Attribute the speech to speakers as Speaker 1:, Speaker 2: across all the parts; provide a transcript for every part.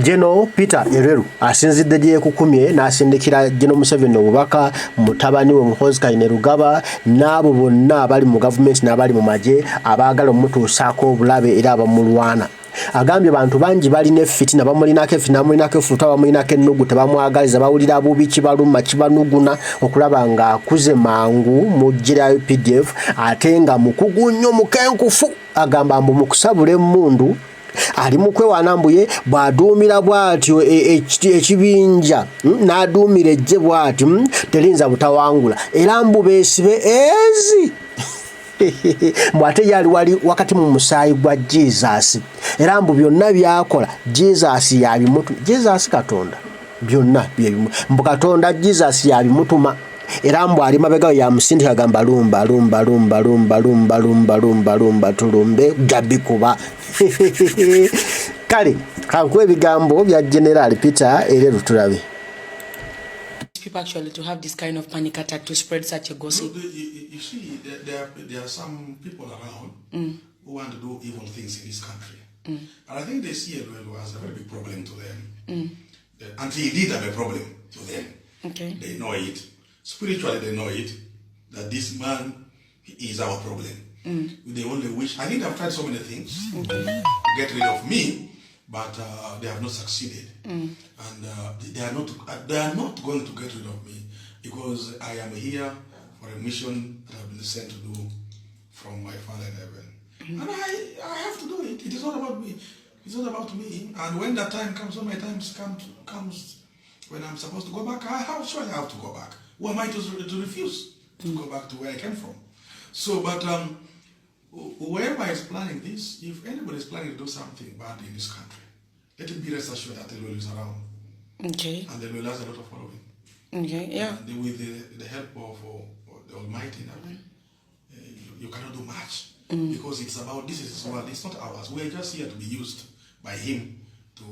Speaker 1: General Peter Elwelu Asinzide Gyeyekukumye Nasindikira General Museveni Obubaka mutabani we Muhoozi Obubaka n'abo bonna abali mu government n'abali mu maje abaagala omutuusaako obulabe era abamulwana. Agambye bantu bangi balina fitina bamulinako efitina bamulinako efuta bamulinako ennugu tebamwagaliza bawulira bubi kibaluma kibanuguna okulaba nga akuze mangu mu gira UPDF ate nga mukugu nnyo mukenkufu. Agamba mbu mukusabula emmundu ali mu kwewanambuye bw'aduumira bw'atyo ekibinja n'aduumira ejje bw'atyo terinza butawangula era mbu beesibe ezi mwate yali wali wakati mu musaayi gwa Jesus era mbu byonna byakola Jesus yabimutu Jesus Katonda byonna mbu Katonda Jesus yabimutuma era mbu ali mabega ya musindika gamba lumba lumba lumba lumba lumba lumba lumba lumba tulumbe gabikuba kale kankwe bigambo bya General Peter Elwelu tulabe.
Speaker 2: People actually to have this kind of panic attack to spread such a gossip?
Speaker 3: No, you see, there are some people around who want to do evil things in this country. And I think they see Elwelu as a very big problem to them. Until he did have a problem to them.
Speaker 2: Okay.
Speaker 3: They know it. Spiritually, they know it. That this man is our problem. They only wish. I think they've tried so many things to get rid of me, but they have not succeeded. And they are not going to get rid of me because I am here for a mission that I've been sent to do from my Father in heaven. And I have to do it. It is not about me. It's not about me. And when that time comes, when my time comes, when I'm supposed to go back, I have to go back. Who am I to refuse to go back to where I came from? So, but whoever is planning this, if anybody is planning to do something bad in this country, let it be rest assured that Elwelu is around.
Speaker 2: Okay. And
Speaker 3: Elwelu has a lot of following.
Speaker 2: Okay, yeah.
Speaker 3: And with the help of the Almighty, you cannot do much. Because it's about, this is his world, it's not ours. We're just here to be used by him to,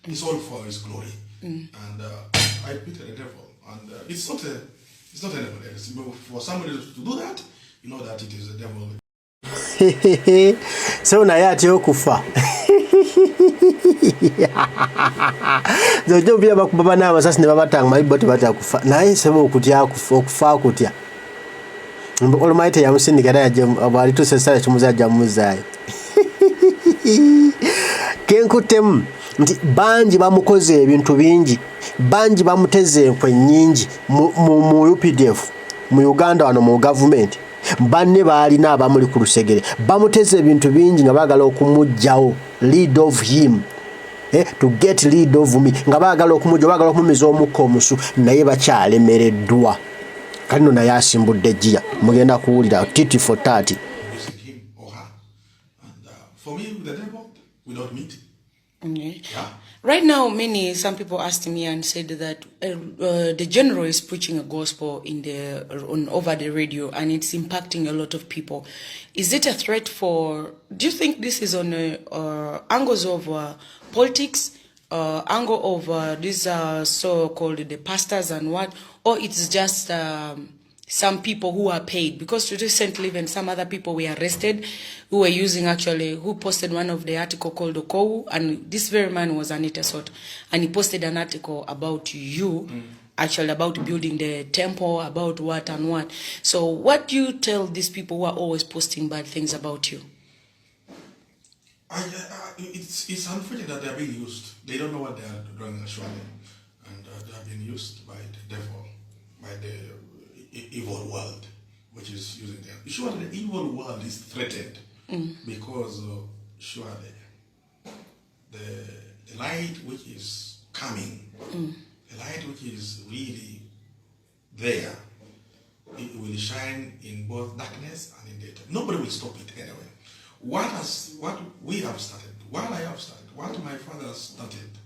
Speaker 3: it's all for his glory. And I pity the devil. And it's not anybody else. For somebody to do that, you know that it is the devil.
Speaker 1: So naye atyo okufa zojo bya bakubaba n'abasasi ne babatanga mayibo tebata kufa naye sebo okutya okufa kutya Almighty yamusindika era abali tusesala kimuzaja muzaayo kenkutemu nti banji bamukoze ebintu bingi banji bamuteze enkwe nnyingi mu UPDF mu Uganda wano mu government banne balina abamuli ku lusegere bamuteze ebintu bingi nga baagala okumujjawo lead of him to get lead of me nga baagala okumujja baagala okumumiza omukka omusu naye bakyalemereddwa kano naye asimbudde Gia mugenda kuwulira titi for 30.
Speaker 3: For me, the devil, we don't meet.
Speaker 2: Okay.
Speaker 3: Yeah.
Speaker 2: Right now, some people asked me and said that the general is preaching a gospel over the radio and it's impacting a lot of people. Is it a threat for? Do you think this is on angles of politics, angle of these so-called the pastors and what, or it's just some people who are paid? Because recently when some other people were arrested who were using who posted one of the article called Okowu, and this very man was Anita Sot, and he posted an article about you, about building the temple, about what and what. So what do you tell these people who are always posting bad things about you?
Speaker 3: It's unfortunate that they are being used. They don't know what they are doing actually. And they are being used by the devil, by the evil world, which is using them. Sure, the evil world is threatened because surely the light which is coming, the light which is really there, it will shine in both darkness and in daytime. Nobody will stop it anyway. What we have started, what I have started, what my father started,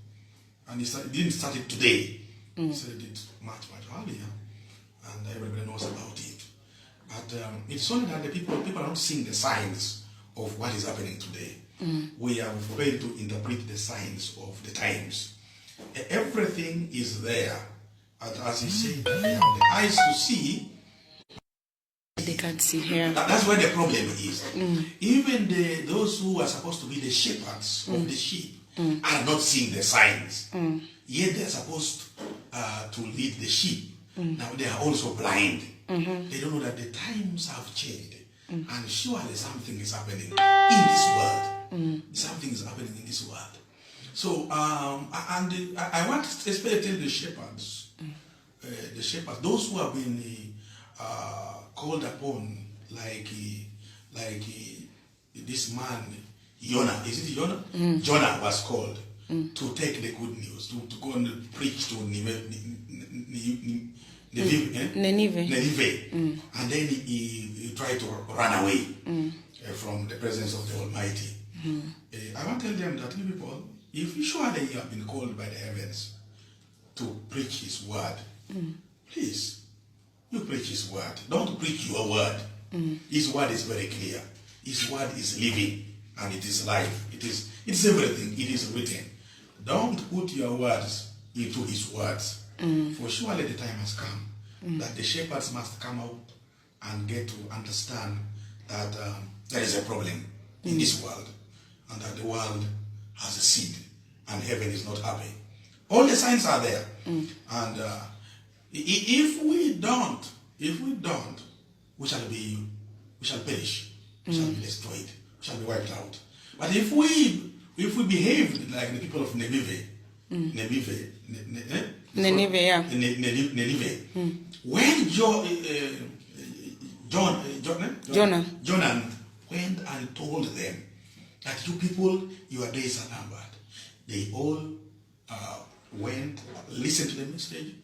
Speaker 3: and he didn't start it today, he started it much earlier, and everybody knows about it. But it's only that the people are not seeing the signs of what is happening today. We have failed to interpret the signs of the times. Everything is there. As he said, they have the eyes to see,
Speaker 2: they can't see here.
Speaker 3: That's where the problem is. Even those who are supposed to be the shepherds of the sheep are not seeing the signs. Yet they're supposed to lead the sheep. Now they are also blind. They don't know that the times have changed. And surely something is happening in this world. Something is happening in this world. So, I want to especially tell the shepherds, those who have been called upon, like this man, Jonah, is it Jonah? Jonah was called to take the good news, to go and preach to Nineveh. And then he tried to run away from the presence of the Almighty. I want to tell them that, people, if you surely you have been called by the heavens to preach His word, please, you preach His word. Don't preach your word. His word is very clear. His word is living and it is life. It is everything. It is written. Don't put your words into His words. For surely the time has come that the shepherds must come out and get to understand that there is a problem in this world and that the world has a seed and heaven is not happy. All the signs are there. And if we don't, we shall perish. We shall be destroyed. We shall be wiped out. But if we behave like the people of Nineveh, when Jonah went and told them that you people, your days are numbered, they all went, listened to the message,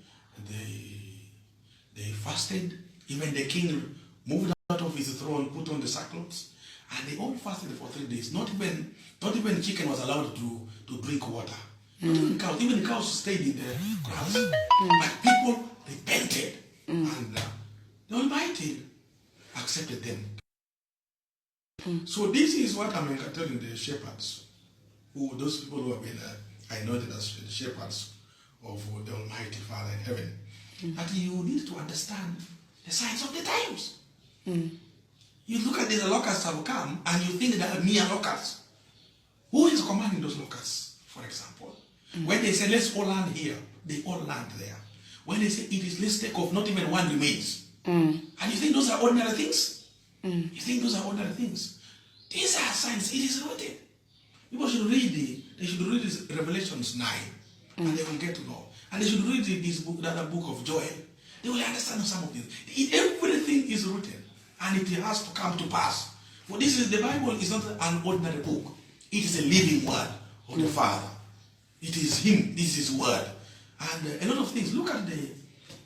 Speaker 3: they fasted. Even the king moved out of his throne, put on the sackcloth, and they all fasted for 3 days. Not even chicken was allowed to drink water. Not even cows. Even the cows stayed in the grass. But people repented, and the Almighty accepted them. So this is what I'm telling the shepherds, those people who have been anointed as the shepherds of the Almighty Father in heaven, that you need to understand the signs of the times. You look at the locusts have come and you think they are mere locusts. Who is commanding those locusts, for example? When they say, let's all land here, they all land there. When they say, it is, let's take off, not even one remains. And you think those are ordinary things? You think those are ordinary things? These are signs. It is written. People should read they should read this Revelations 9, and they will get to know. And they should read this book, the other book of Joel. They will understand some of this. Everything is written, and it has to come to pass. For the Bible is not an ordinary book. It is a living word of the Father. It is Him. This is His word. And a lot of things. Look at the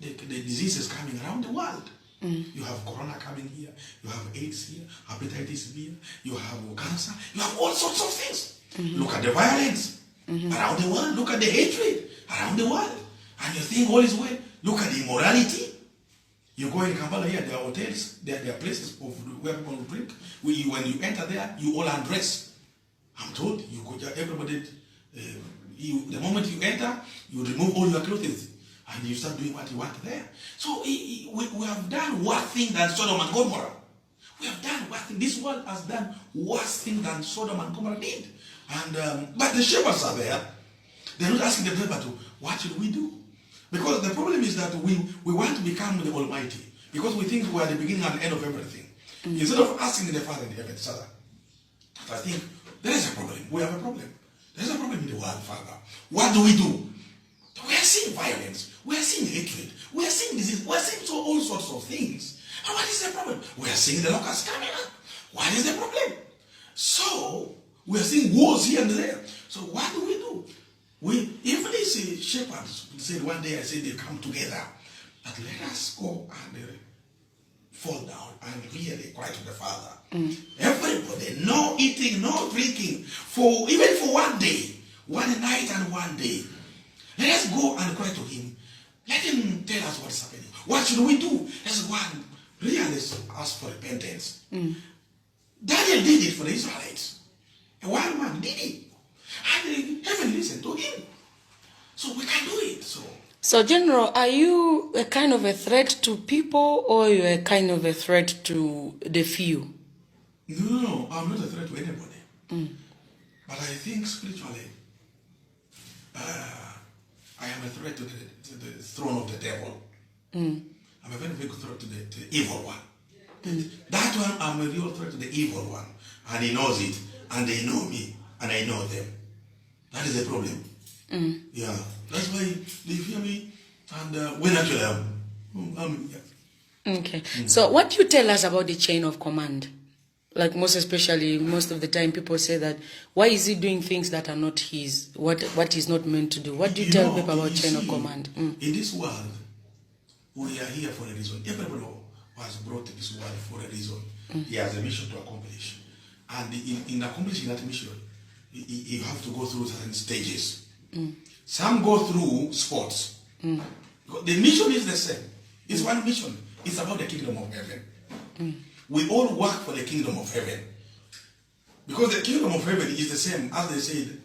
Speaker 3: diseases coming around the world. You have corona coming here. You have AIDS here. Hepatitis here. You have cancer. You have all sorts of things. Look at the violence around the world. Look at the hatred around the world. And you think all is well. Look at the immorality. You go in Kampala here, there are hotels, there are places where people will drink. When you enter there, you all undress. I'm told you go, everybody, the moment you enter, you remove all your clothes and you start doing what you want there. So we have done worse thing than Sodom and Gomorrah. We have done worse thing. This world has done worse thing than Sodom and Gomorrah did. And but the shepherds are there. They're not asking the people to, what should we do? Because the problem is that we want to become the Almighty. Because we think we are the beginning and end of everything. Instead of asking the Father in heaven, Father, I think there is a problem. We have a problem. There is a problem in the world, Father. What do? We are seeing violence. We are seeing hatred. We are seeing disease. We are seeing all sorts of things. And what is the problem? We are seeing the locusts coming up. What is the problem? So, we are seeing wars here and there. So, what do? If these shepherds said one day, I said they come together, but let us go and fall down and really cry to the Father. Everybody, no eating, no drinking, even for one day, one night and one day. Let us go and cry to Him. Let Him tell us what's happening. What should we do? Let's go and really ask for repentance. Daniel did it for the Israelites. A wild man did it. And heaven listened to him. So we can do it.
Speaker 2: So, General, are you a kind of a threat to people, or you're a kind of a threat to the few?
Speaker 3: No, I'm not a threat to anybody. But I think spiritually, I am a threat to the throne of the devil. I'm a very big threat to the evil one. That one, I'm a real threat to the evil one. And he knows it, and they know me, and I know them. That is the problem. Yeah, that's why they fear me, and when actually I'm
Speaker 2: Okay. So what do you tell us about the chain of command? Like most especially, most of the time people say that, why is he doing things that are not his? What he's not meant to do? What do you tell people about chain of command?
Speaker 3: In this world, we are here for a reason. Everybody was brought to this world for a reason. He has a mission to accomplish. And in accomplishing that mission, you have to go through certain stages. Some go through sports. The mission is the same. It's one mission. It's about the kingdom of heaven. We all work for the kingdom of heaven. Because the kingdom of heaven is the same as they said,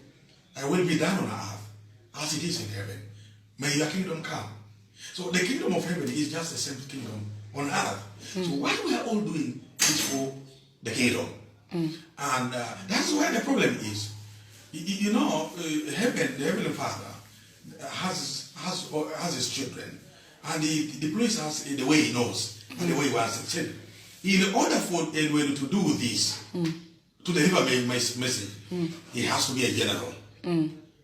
Speaker 3: I will be done on earth as it is in heaven. May your kingdom come. So the kingdom of heaven is just the same kingdom on earth. So what we are all doing is for the kingdom. And that's where the problem is. You know, heaven, the heavenly Father has his children, and he deploys us in the way he knows and the way he wants it. In order for Elwelu to do this, to deliver my message, he has to be a general.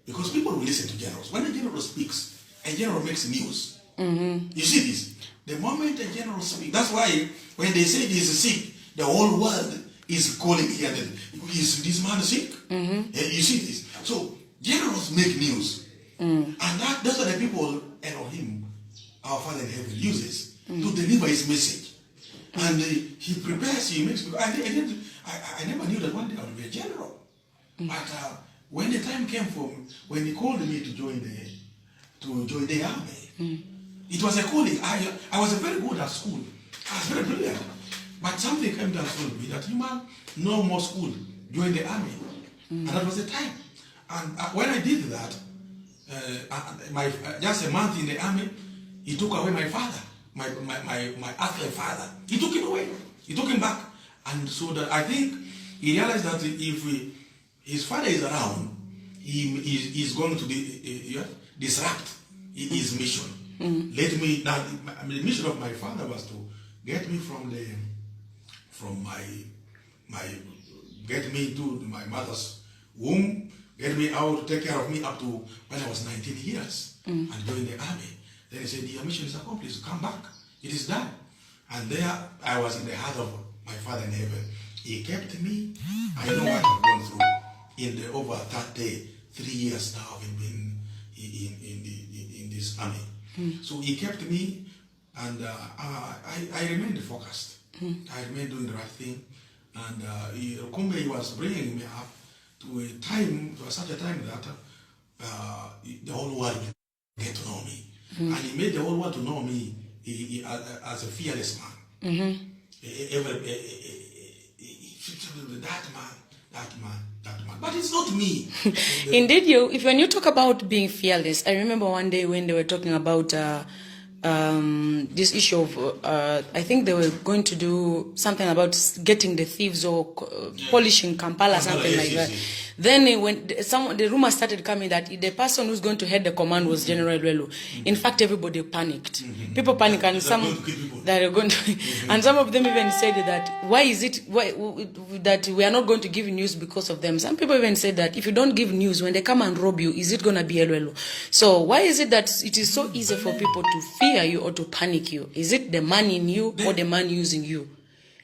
Speaker 3: Because people will listen to generals. When a general speaks, a general makes news. You see this? The moment a general speaks, that's why when they say he is sick, the whole world is calling here. Is this man sick? You see this? So generals make news. And those are the people Elohim, our Father in heaven, uses to deliver his message. And he prepares, he makes. I never knew that one day I would be a general. But when the time came for when he called me to join the army, it was a calling. I was very good at school. I was very brilliant. But something came down and told me that you man, no more school, join the army. And that was the time. And when I did that, just a month in the army, he took away my father, my earthly father. He took him away. He took him back. And so that I think he realized that if his father is around, he's going to disrupt his mission. Let me now. The mission of my father was to get me get me to my mother's womb, get me out, take care of me up to when I was 19 years and join the army. Then he said, your mission is accomplished, come back, it is done. And there I was in the heart of my Father in heaven. He kept me. I know what I've gone through in the over 3 years now I've been in this army. So he kept me, and I remained focused. I remained doing the right thing. And Kumbe was bringing me up to such a time that the whole world will get to know me. And he made the whole world to know me as a fearless man. That man. But it's not me.
Speaker 2: Indeed, when you talk about being fearless, I remember one day when they were talking about this issue of, I think they were going to do something about getting the thieves or polishing Kampala, something like that. Then when the rumor started coming that the person who's going to head the command was General Elwelu. In fact, everybody panicked. People panicked, and some that are going to, and some of them even said that why is it that we are not going to give news because of them? Some people even said that if you don't give news, when they come and rob you, is it going to be Elwelu? So why is it that it is so easy for people to fear you or to panic you? Is it the man in you or the man using you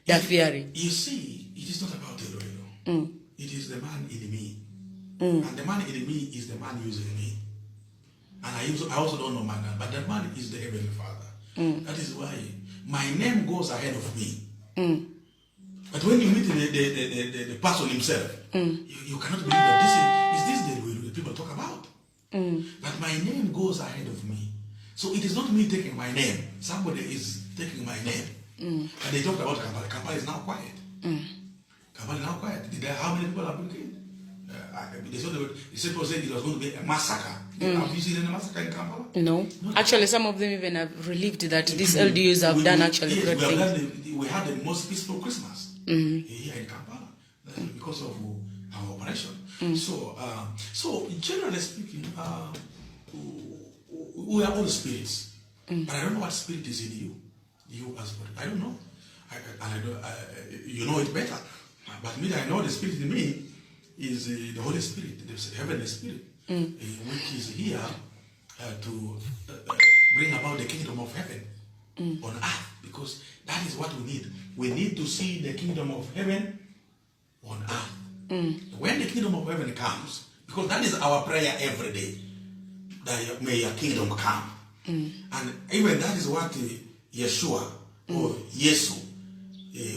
Speaker 2: that fearing?
Speaker 3: You see, it is not about Elwelu. It is the man in me. And the man in me is the man using me. And I also don't know my name, but the man is the Heavenly Father. That is why my name goes ahead of me. But when you meet the person himself, you cannot believe that is this the way the people talk about. But my name goes ahead of me. So it is not me taking my name. Somebody is taking my name. And they talked about Kampala. Kampala is now quiet. Kampala is now quiet. How many people have been killed? They said it was going to be a massacre Have you seen any massacre in Kampala?
Speaker 2: No. Actually, some of them even have relieved that these LDUs have done actually great things.
Speaker 3: We had the most peaceful Christmas here in Kampala because of our operation. So generally speaking, we are all spirits, but I don't know what spirit is in you. You as well. I don't know. You know it better. But me, I know the spirit in me is the Holy Spirit, the heavenly spirit, which is here to bring about the kingdom of heaven on earth, because that is what we need. We need to see the kingdom of heaven on earth. When the kingdom of heaven comes, because that is our prayer every day, that may your kingdom come. And even that is what Yeshua or Yesu,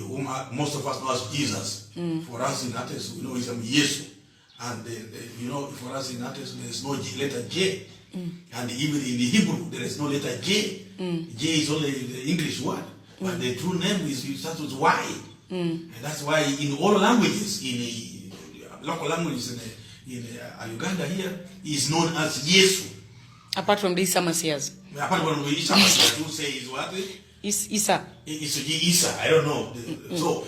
Speaker 3: whom most of us know as Jesus. For us in Ates, we know his name Yesu. And you know, for us in Ates, there is no letter J. And even in the Hebrew, there is no letter J. J is only the English word. But the true name is, it starts with Y. And that's why in all languages, in local languages in Uganda here, is known as Yesu.
Speaker 2: Apart from these Samasias.
Speaker 3: Apart from the Samasias, who say is what?
Speaker 2: Isa.
Speaker 3: It's Isa. I don't know. It is all.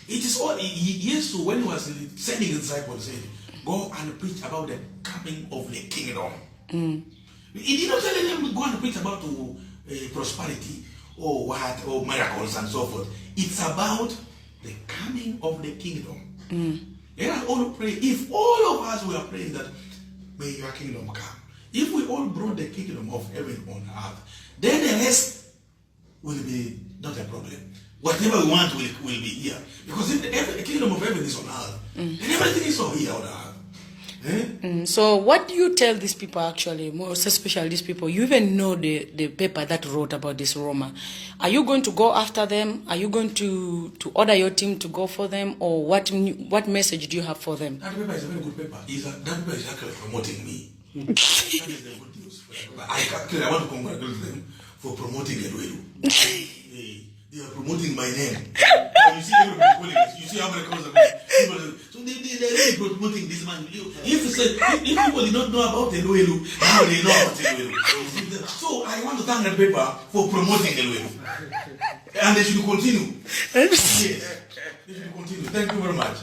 Speaker 3: Yesu, when he was sending his disciples, said, "Go and preach about the coming of the kingdom." He did not tell them go and preach about prosperity or what or miracles and so forth. It's about the coming of the kingdom. Let us all pray. If all of us were praying that, may your kingdom come. If we all brought the kingdom of heaven on earth, then the rest will be not a problem. Whatever we want will be here. Because if the kingdom of heaven is on earth, then everything is all here on earth.
Speaker 2: So what do you tell these people actually, most especially these people? You even know the paper that wrote about this Roma. Are you going to go after them? Are you going to order your team to go for them? Or what message do you have for them?
Speaker 3: That paper is a very good paper. That paper is actually promoting me. That is the good news. I want to congratulate them for promoting Elwelu. They are promoting my name. You see everybody calling this. You see how many calls are going. So they're really promoting this man. If people did not know about Elwelu, now they know about Elwelu. So I want to thank the paper for promoting Elwelu. And they should continue. Yes. They should continue. Thank you very much.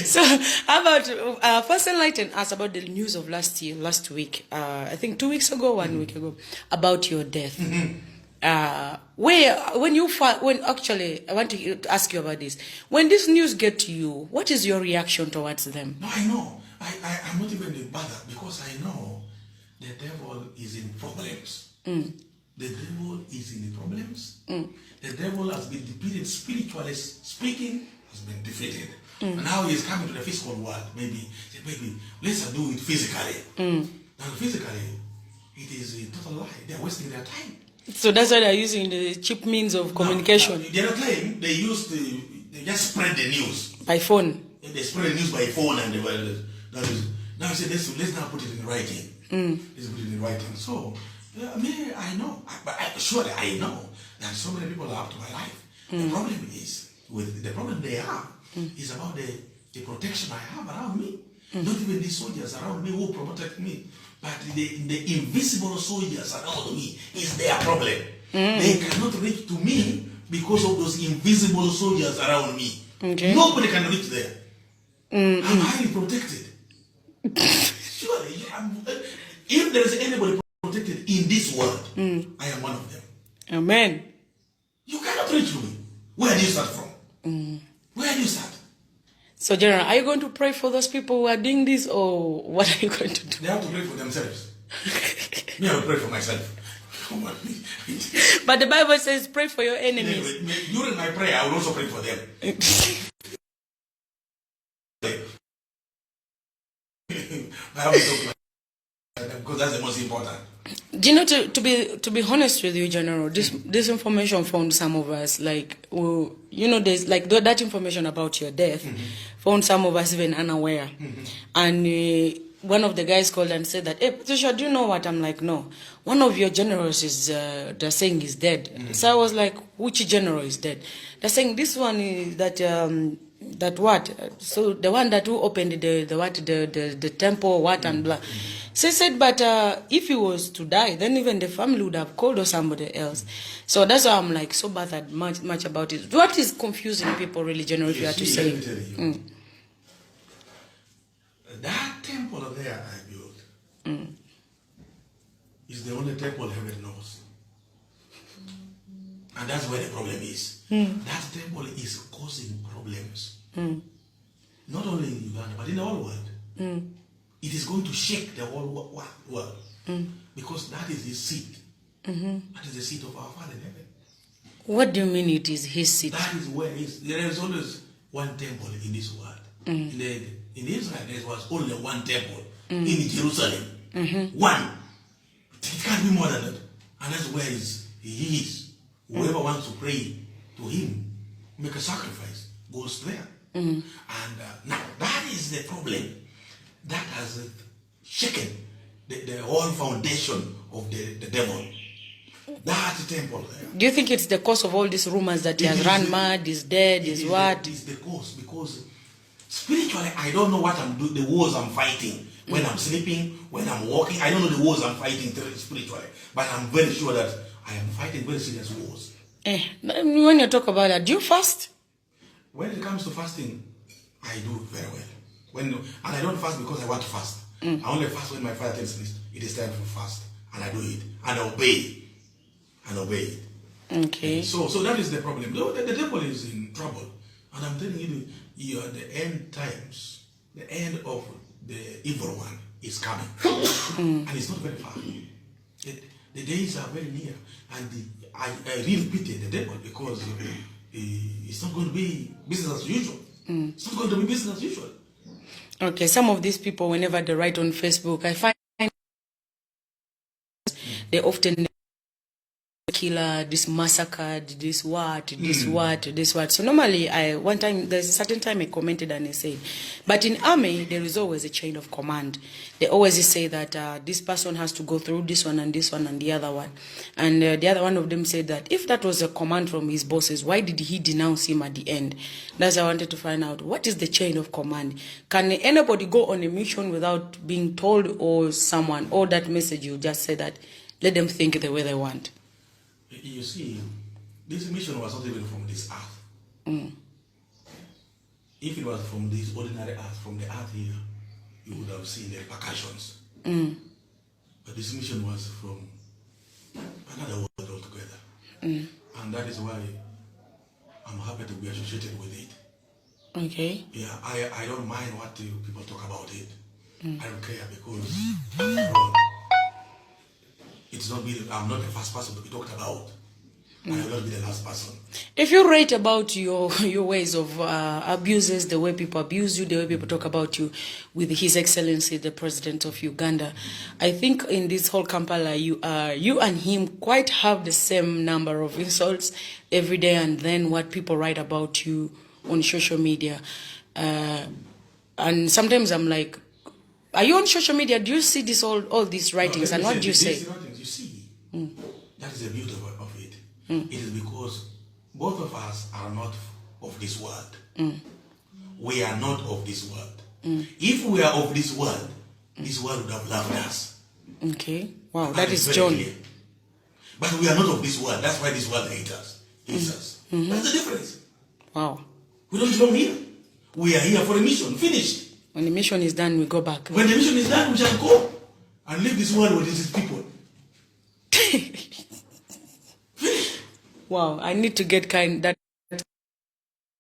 Speaker 2: So how about first enlighten us about the news of last week. I think 2 weeks ago, 1 week ago, about your death. When actually, I want to ask you about this. When this news get to you, what is your reaction towards them?
Speaker 3: No, I know. I'm not even bothered because I know the devil is in problems. The devil is in the problems. The devil has been defeated spiritually speaking, has been defeated. And now he's coming to the physical world. Maybe let's do it physically. Now physically, it is a total lie. They're wasting their time.
Speaker 2: So that's why they're using the cheap means of communication.
Speaker 3: They're not playing. They just spread the news
Speaker 2: by phone.
Speaker 3: They spread the news by phone, and now say let's now put it in writing. Let's put it in writing. So I know, but surely I know that so many people are up to my life. The problem is the problem they have is about the protection I have around me. Not even the soldiers around me who protect me. But the invisible soldiers around me is their problem. They cannot reach to me because of those invisible soldiers around me. Okay. Nobody can reach there. I'm highly protected. Surely, if there is anybody protected in this world, I am one of them.
Speaker 2: Amen.
Speaker 3: You cannot reach to me. Where do you start from? Where do you start?
Speaker 2: So, General, are you going to pray for those people who are doing this, or what are you going to do?
Speaker 3: They have to pray for themselves. Me, I will pray for myself.
Speaker 2: But the Bible says pray for your enemies.
Speaker 3: During my prayer, I will also pray for them. I have to talk because that's the most important.
Speaker 2: Do you know, to be honest with you, General, this information found some of us, like, there's like that information about your death, found some of us even unaware. And one of the guys called and said that, hey, Patricia, do you know what? I'm like, no. One of your generals is, they're saying is dead. So I was like, which general is dead? They're saying this one is that That what? So the one that who opened the temple, what and blah. So he said, but if he was to die, then even the family would have called or somebody else. So that's why I'm like so bothered much about it. What is confusing people really, generally, if you have to say?
Speaker 3: Let me tell you. That temple there I built is the only temple heaven knows. And that's where the problem is. That temple is causing problems. Not only in Uganda, but in the whole world. It is going to shake the whole world. Because that is his seat. That is the seat of our Father in heaven.
Speaker 2: What do you mean it is his seat?
Speaker 3: That is where there is always one temple in this world. In Israel, there was only one temple in Jerusalem. One. It can't be more than that. And that's where he is. Whoever wants to pray to him, make a sacrifice, goes there. And now that is the problem that has shaken the whole foundation of the devil. That temple there.
Speaker 2: Do you think it's the cause of all these rumors that he has run mad, is dead, is what?
Speaker 3: It's the cause, because spiritually I don't know what I'm doing, the wars I'm fighting. When I'm sleeping, when I'm walking, I don't know the wars I'm fighting spiritually. But I'm very sure that I am fighting very serious wars.
Speaker 2: When you talk about that, do you fast?
Speaker 3: When it comes to fasting, I do very well. And I don't fast because I want to fast. I only fast when my Father tells me it is time to fast. And I do it. And I obey. And obey it.
Speaker 2: Okay.
Speaker 3: So that is the problem. The devil is in trouble. And I'm telling you, the end times, the end of the evil one is coming. And it's not very far. The days are very near. And I really pity the devil because it's not going to be business as usual. It's not going to be business as usual.
Speaker 2: Okay, some of these people, whenever they write on Facebook, I find they often killer, this massacred, this what. So normally, one time, there's a certain time I commented and I said, but in army, there is always a chain of command. They always say that this person has to go through this one and the other one. And the other one of them said that if that was a command from his bosses, why did he denounce him at the end? That's why I wanted to find out, what is the chain of command? Can anybody go on a mission without being told, or someone, or that message you just said that, let them think the way they want?
Speaker 3: You see, this mission was not even from this earth. If it was from this ordinary earth, from the earth here, you would have seen the repercussions. But this mission was from another world altogether. And that is why I'm happy to be associated with it. Okay. Yeah, I don't mind what people talk about it. I don't care, because it's not me. I'm not the first person to be talked about. I will not be the last person.
Speaker 2: If you write about your ways of abuses, the way people abuse you, the way people talk about you with His Excellency, the President of Uganda, I think in this whole Kampala, you and him quite have the same number of insults every day, and then what people write about you on social media. And sometimes I'm like, are you on social media? Do you see this all these writings? And what do you say?
Speaker 3: These writings, you see, that is the beauty of it. It is because both of us are not of this world. We are not of this world. If we are of this world would have loved us. Okay. Wow, that is John. Clear. But we are not of this world. That's why this world hates us. That's the difference. Wow. We don't belong here. We are here for a mission. Finished.
Speaker 2: When the mission is done, we go back.
Speaker 3: When the mission is done, we shall go and leave this world with its people.
Speaker 2: Wow, I need to get that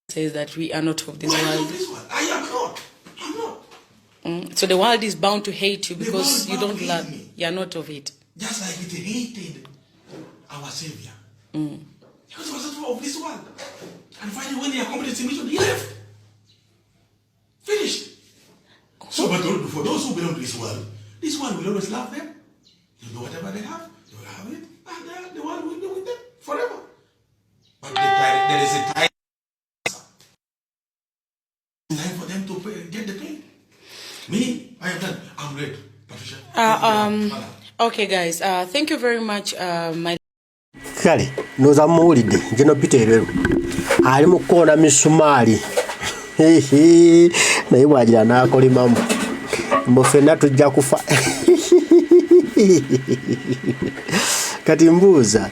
Speaker 2: says that we are not of this world.
Speaker 3: I am not. I'm not.
Speaker 2: So the world is bound to hate you because you don't love me. You are not of it.
Speaker 3: Just like it hated our Savior. Because he was not of this world. And finally, when he accomplished his mission, he left. Finished. So, but for those who belong to this world will always love them. You know, whatever they have, they will have it, and the world will be with them forever. But there is a time for them to get the pain. Me, I have done. I'm ready, Patricia.
Speaker 2: Okay, guys. Thank you very much. My
Speaker 1: kale noza muwulidde General Peter Elwelu ali mu kkoona misumali naye bwagira n'akolimamu mbu ffenna tujja kufa. Kati mbuuza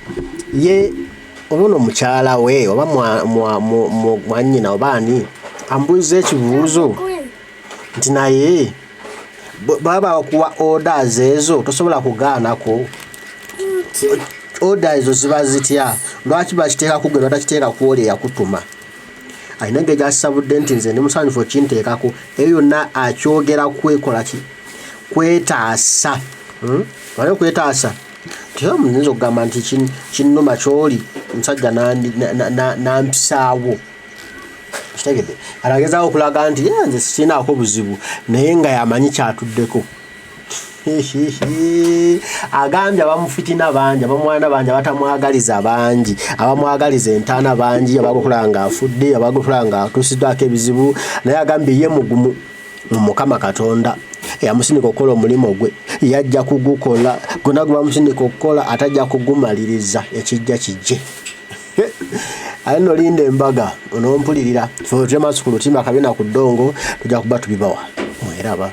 Speaker 1: ye obono mukyala we oba mwannyina oba ani ambuuza ekibuuzo nti naye baba okuwa orders ezo tosobola kugaanako. Order ezo ziba zitya? Lwaki bakiteeka kugenda batakiteeka ku oli eyakutuma? Alina engeri gy'asabudde nti nze ndi musanyufu okinteekako. Eyo yonna akyogera kwekola ki? Kwetaasa. Wale kwetaasa. Tiyo mnyinza okugamba nti kinnuma ky'oli omusajja n'ampisaawo. Kitegedde. Alagezaawo okulaga nti nze sirinaako buzibu naye nga yamanyi kyatuddeko. Agambye abamufitina bangi, abamwana bangi, abatamwagaliza bangi, abamwagaliza entaana bangi, abagukula nga afudde, abagukula nga atuusiddwako ebizibu, naye agambye ye mugumu mu Mukama Katonda eyamusindika okukola omulimu gwe yajja kugukola. Gonna gwe bamusindika okukola atajja kugumaliriza, ekijja kijje. Alino linda embaga onompulirira. Ffe tulema ku lutimba kabina ku ddongo tujja kuba tubibawa. Mweraba.